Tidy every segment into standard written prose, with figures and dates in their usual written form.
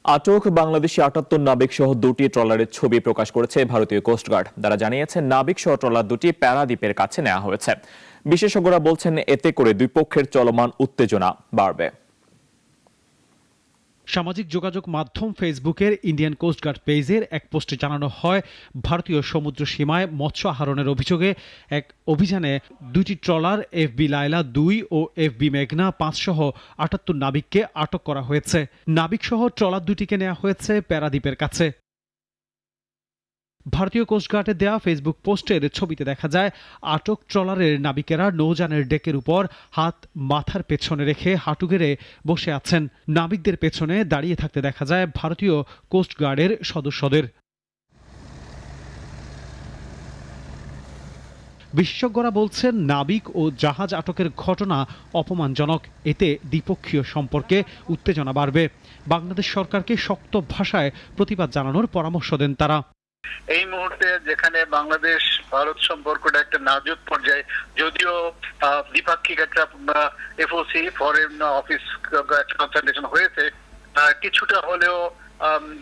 আটক বাংলাদেশি ৭৮ নাবিক সহ দুটি ট্রলারের ছবি প্রকাশ করেছে ভারতীয় কোস্টগার্ড। তারা জানিয়েছে নাবিক সহ ট্রলার দুটি প্যারাদ্বীপের কাছে নেওয়া হয়েছে। বিশেষজ্ঞরা বলছেন এতে করে দুই পক্ষের চলমান উত্তেজনা বাড়বে। সামাজিক যোগাযোগ মাধ্যম ফেসবুকের ইন্ডিয়ান কোস্টগার্ড পেজের এক পোস্টে জানানো হয়, ভারতীয় সমুদ্র সীমায় মৎস্য আহরণের অভিযোগে এক অভিযানে দুইটি ট্রলার এফবি লায়লা ২ ও এফবি মেঘনা ৫ সহ ৭৮ নাবিককে আটক করা হয়েছে। নাবিক সহ ট্রলার দুটিকে নেওয়া হয়েছে প্যারাদ্বীপের কাছে। ভারতীয় কোস্টগার্ডের দেয়া ফেসবুক পোস্টের ছবিতে দেখা যায়, আটক ট্রলারের নাবিকেরা নৌযানের ডেকের উপর হাত মাথার পেছনে রেখে হাঁটু গেড়ে বসে আছেন। নাবিকদের পেছনে দাঁড়িয়ে থাকতে দেখা যায় ভারতীয় কোস্টগার্ডের সদস্যদের। বিশেষজ্ঞরা বলছেন, নাবিক ও জাহাজ আটকের ঘটনা অপমানজনক। এতে দ্বিপক্ষীয় সম্পর্কে উত্তেজনা বাড়বে। বাংলাদেশ সরকারকে শক্ত ভাষায় প্রতিবাদ জানানোর পরামর্শ দেন তারা। এই মুহূর্তে যেখানে বাংলাদেশ ভারত সম্পর্কটা একটা নাজুক পর্যায়ে, যদিও দ্বিপাক্ষিক একটা এফওসি ফরেন অফিস কনসালটেশন হয়েছে, কিছুটা হলেও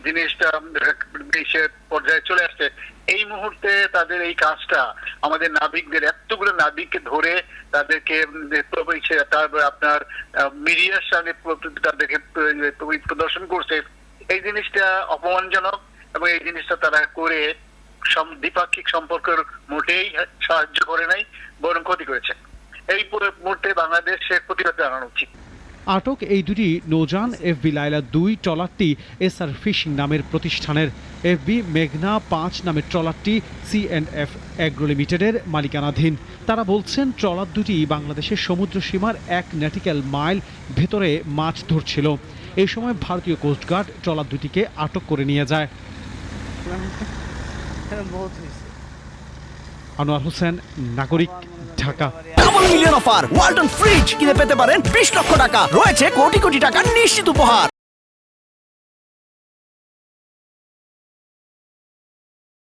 জিনিসটা পর্যায়ে চলে আসছে। এই মুহূর্তে তাদের এই কাজটা আমাদের নাবিকদের, এতগুলো নাবিককে ধরে তাদেরকে তারপর আপনার মিডিয়ার সামনে তাদেরকে প্রদর্শন করছে, এই জিনিসটা অপমানজনক এবং এই জিনিসটা তারা করে দ্বিপাক্ষিক সম্পর্কের মোটেই সাহায্য করে নাই, বরং ক্ষতি করেছে। এই মুহূর্তে বাংলাদেশের প্রতিবাদ জানানো উচিত। আটক এই দুটি নৌযান এফবি লায়লা ২ ট্রলারটি এসআর ফিশিং নামের প্রতিষ্ঠানের, এফবি মেঘনা ৫ নামের ট্রলারটি C&F অ্যাগ্রো লিমিটেডের মালিকানাধীন। তারা বলছেন, ট্রলার দুটি বাংলাদেশের সমুদ্র সীমার ১ নটিক্যাল মাইল ভেতরে মাছ ধরছিল। এই সময় ভারতীয় কোস্টগার্ড ট্রলার দুটিকে আটক করে নিয়ে যায়। আনোয়ার হোসেন, নাগরিক, Dhaka. Double million offer Walton fridge কিনে পেতে পারেন ২০ লক্ষ টাকা, রয়েছে কোটি কোটি টাকার নিশ্চিত উপহার।